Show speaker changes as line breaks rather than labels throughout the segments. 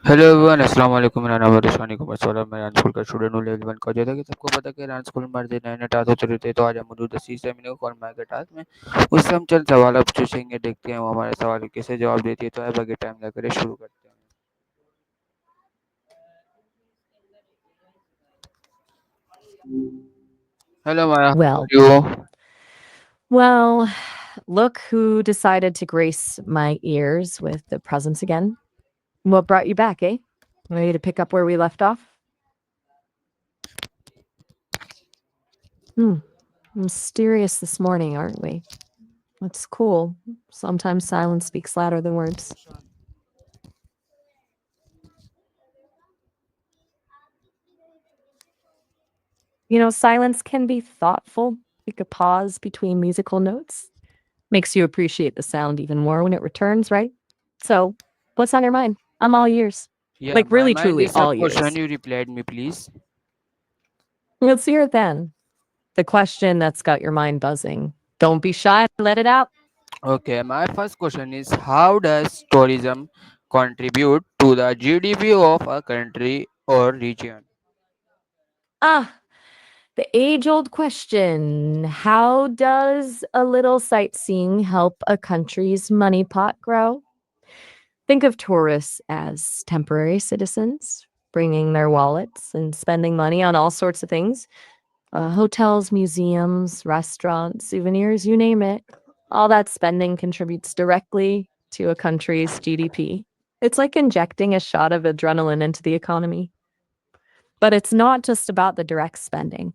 Hello everyone अस्सलाम वालेकुम मेरा नाम है रोशन इकॉमर्स और मैं रान स्कूल का स्टूडेंट हूँ लेवल 1 का। जैसा कि सबको पता है कि रान स्कूल में हमारे दिन नए-नए टास्क होते रहते हैं, तो आज हम मौजूद है सेमिनार और मार्केट के टास्क में। उससे हम चंद सवाल आप पूछेंगे, देखते हैं वो हमारे सवाल के कैसे जवाब देती है। तो है बाकी टाइम ना करें, शुरू करते हैं। Hello Maya, how
Well,
are you?
well, look who decided to grace my ears with the presents again. What brought you back, eh? Ready to pick up where we left off? Hmm. Mysterious this morning, aren't we? That's cool. Sometimes silence speaks louder than words. Silence can be thoughtful. Like a pause between musical notes makes you appreciate the sound even more when it returns, right? So, what's on your mind? I'm all ears.
Yeah,
Like,
my
really,
mind
truly,
is a
all
question.
ears.
You replied me, please.
Let's hear it then. The question that's got your mind buzzing. Don't be shy, let it out.
Okay, my first question is how does tourism contribute to the GDP of a country or region?
Ah, the age old question. How does a little sightseeing help a country's money pot grow? Think of tourists as temporary citizens, bringing their wallets and spending money on all sorts of things hotels, museums, restaurants, souvenirs, you name it. All that spending contributes directly to a country's GDP. It's like injecting a shot of adrenaline into the economy. But it's not just about the direct spending.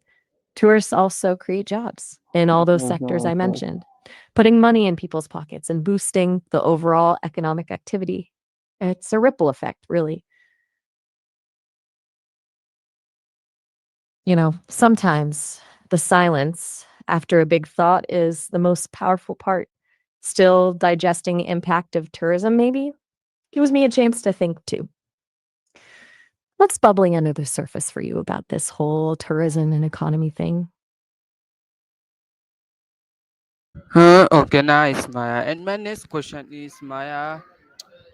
Tourists also create jobs in all those
Okay,
sectors I
okay.
mentioned, putting money in people's pockets and boosting the overall economic activity. It's a ripple effect, really. Sometimes the silence after a big thought is the most powerful part. Still digesting the impact of tourism, maybe? Gives me a chance to think too. What's bubbling under the surface for you about this whole tourism and economy thing?
Okay, nice, Maya. And my next question is, Maya,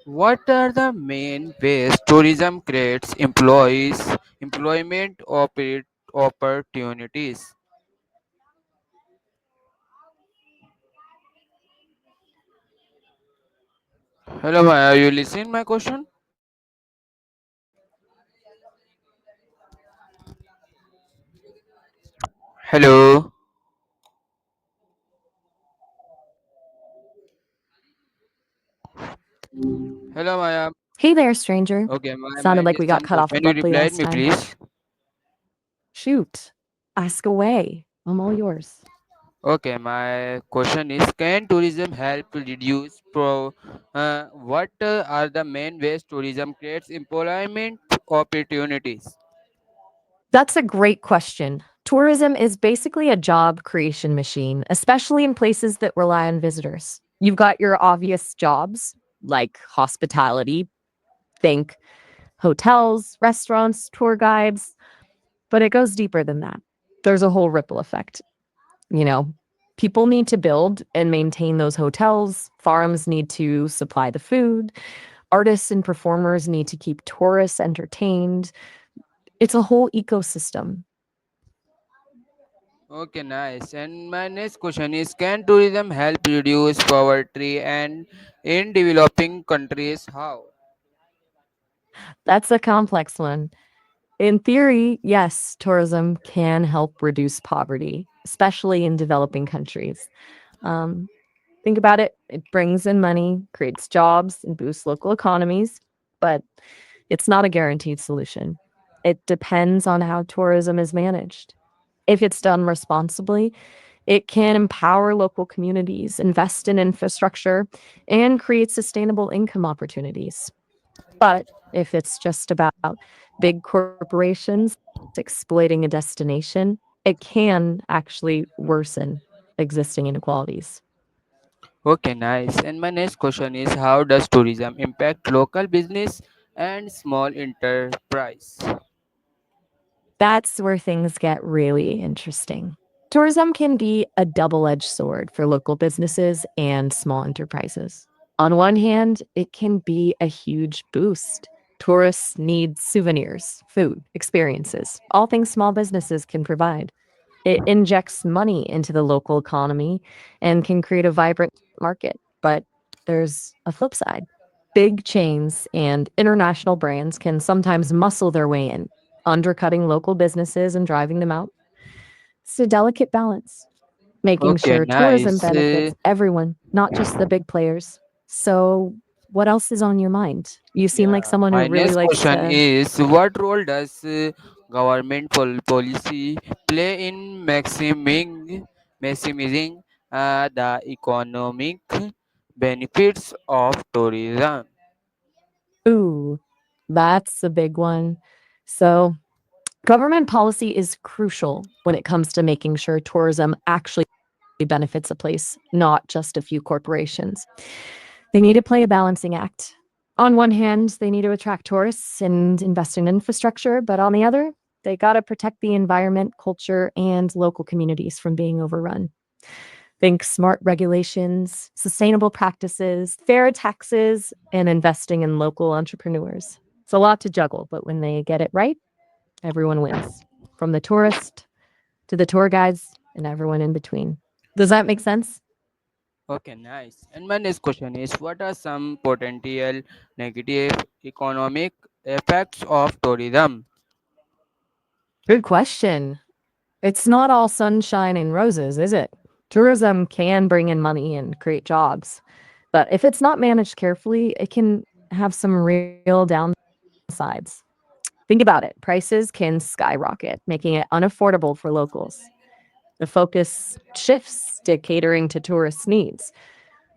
what are the main ways tourism creates employment opportunities? Hello, Maya, you listen my question? Hello. Hello, Maya.
Hey there, stranger.
Okay, my
Sounded
mind
like
is
we got
some
cut off
question. You
abruptly
replied
last
me,
time.
please.
Shoot. Ask away. I'm all yours.
Okay, my question is, can tourism help to reduce what are the main ways tourism creates employment opportunities?
That's a great question. Tourism is basically a job creation machine, especially in places that rely on visitors. You've got your obvious jobs, like hospitality, think hotels, restaurants, tour guides, but it goes deeper than that. There's a whole ripple effect. You know, People need to build and maintain those hotels, farms need to supply the food, artists and performers need to keep tourists entertained. It's a whole ecosystem.
Okay, nice. And my next question is, can tourism help reduce poverty and in developing countries? How?
That's a complex one. In theory, yes, tourism can help reduce poverty, especially in developing countries. Um, think about it, it brings in money, creates jobs, and boosts local economies, but it's not a guaranteed solution. It depends on how tourism is managed. If it's done responsibly, it can empower local communities, invest in infrastructure, and create sustainable income opportunities. But if it's just about big corporations exploiting a destination, it can actually worsen existing inequalities.
Okay, nice. And my next question is, how does tourism impact local business and small enterprise?
That's where things get really interesting. Tourism can be a double edged sword for local businesses and small enterprises. On one hand, it can be a huge boost. Tourists need souvenirs, food, experiences, all things small businesses can provide. It injects money into the local economy and can create a vibrant market. But there's a flip side. Big chains and international brands can sometimes muscle their way in, undercutting local businesses and driving them out. It's a delicate balance, making
Okay,
sure tourism
nice.
benefits everyone, not just the big players. So, what else is on your mind? You seem like
Yeah,
someone who
my
really
next
likes
question
to.
is what role does government policy play in maximizing the economic benefits of tourism?
Ooh, that's a big one. So, government policy is crucial when it comes to making sure tourism actually benefits a place, not just a few corporations. They need to play a balancing act. On one hand, they need to attract tourists and invest in infrastructure, but on the other, they got to protect the environment, culture, and local communities from being overrun. Think smart regulations, sustainable practices, fair taxes, and investing in local entrepreneurs. It's a lot to juggle, but when they get it right, everyone wins, from the tourist to the tour guides and everyone in between. Does that make sense?
Okay, nice. And my next question is what are some potential negative economic effects of tourism?
Good question. It's not all sunshine and roses, is it? Tourism can bring in money and create jobs, but if it's not managed carefully, it can have some real downsides. Think about it. Prices can skyrocket, making it unaffordable for locals. The focus shifts to catering to tourists' needs,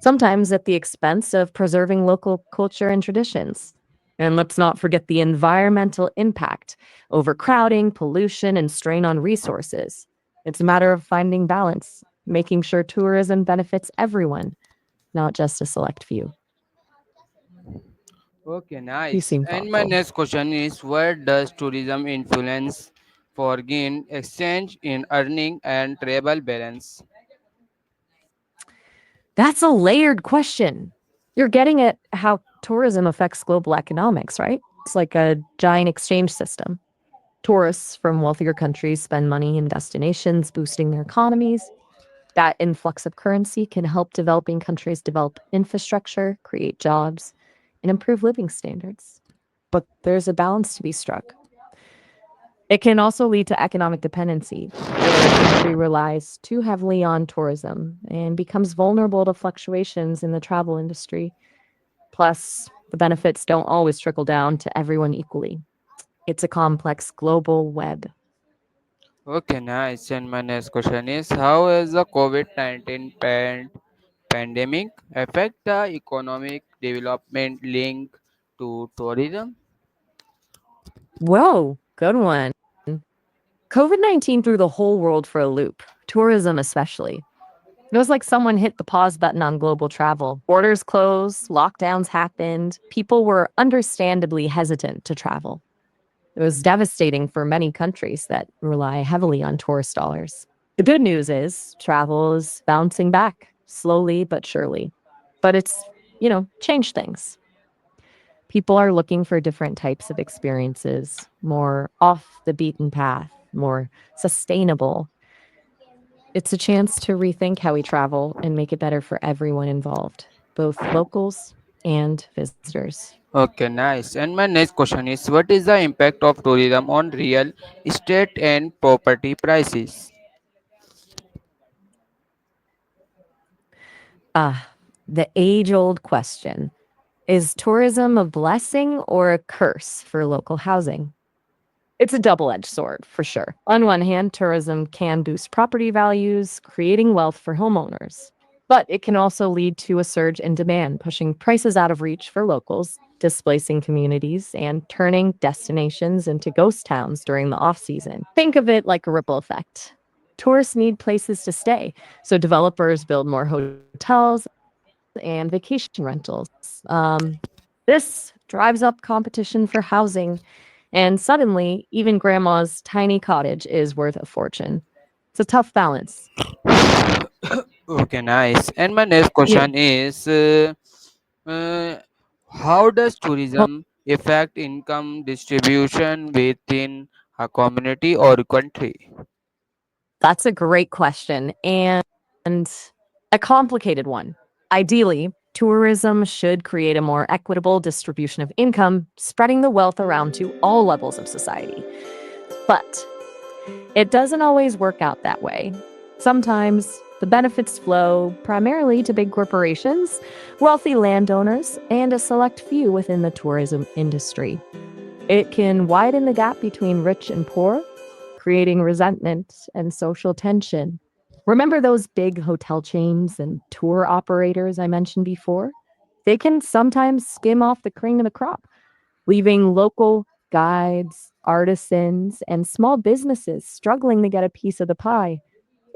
sometimes at the expense of preserving local culture and traditions. And let's not forget the environmental impact: overcrowding, pollution, and strain on resources. It's a matter of finding balance, making sure tourism benefits everyone, not just a select few.
Okay,
You
nice.
seem
And my
thoughtful.
next question is where does tourism influence foreign exchange in earning and travel balance?
That's a layered question. You're getting at how tourism affects global economics, right? It's like a giant exchange system. Tourists from wealthier countries spend money in destinations, boosting their economies. That influx of currency can help developing countries develop infrastructure, create jobs, and improve living standards. But there's a balance to be struck. It can also lead to economic dependency, where a country relies too heavily on tourism and becomes vulnerable to fluctuations in the travel industry. Plus, the benefits don't always trickle down to everyone equally. It's a complex global web.
Okay, nice. And my next question is how has the COVID-19 pandemic affect the economic development link to tourism?
Whoa, good one. COVID-19 threw the whole world for a loop, tourism especially. It was like someone hit the pause button on global travel. Borders closed, lockdowns happened. People were understandably hesitant to travel. It was devastating for many countries that rely heavily on tourist dollars. The good news is travel is bouncing back slowly but surely. But it's changed things. People are looking for different types of experiences, more off the beaten path, more sustainable. It's a chance to rethink how we travel and make it better for everyone involved, both locals and visitors.
Okay, nice. And my next question is what is the impact of tourism on real estate and property prices?
Ah, the age old question: is tourism a blessing or a curse for local housing? It's a double edged sword, for sure. On one hand, tourism can boost property values, creating wealth for homeowners. But it can also lead to a surge in demand, pushing prices out of reach for locals, displacing communities, and turning destinations into ghost towns during the off season. Think of it like a ripple effect. Tourists need places to stay, so developers build more hotels and vacation rentals. This drives up competition for housing, and suddenly, even grandma's tiny cottage is worth a fortune. It's a tough balance.
Okay, nice. And my next
Yeah.
question is uh, how does tourism affect income distribution within a community or country?
That's a great question and a complicated one. Ideally, tourism should create a more equitable distribution of income, spreading the wealth around to all levels of society. But it doesn't always work out that way. Sometimes the benefits flow primarily to big corporations, wealthy landowners, and a select few within the tourism industry. It can widen the gap between rich and poor, creating resentment and social tension. Remember those big hotel chains and tour operators I mentioned before? They can sometimes skim off the cream of the crop, leaving local guides, artisans, and small businesses struggling to get a piece of the pie.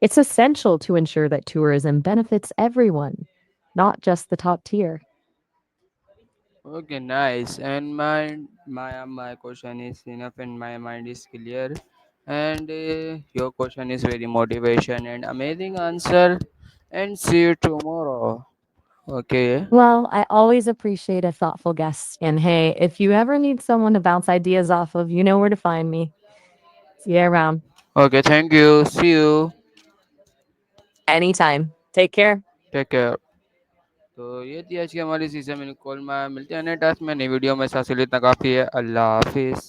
It's essential to ensure that tourism benefits everyone, not just the top tier.
Okay, nice. And my question is enough, and my mind is clear. And your question is very motivation and amazing answer. And see you tomorrow. Okay.
Well, I always appreciate a thoughtful guest. And hey, if you ever need someone to bounce ideas off of, you know where to find me. See you around
Okay. Thank you. See you.
anytime. Take care.
Take care. तो ये थी आज की हमारी season में call में मिलते हैं नए टास्क में नई वीडियो में साथ इतना काफ़ी है अल्लाह हाफिज़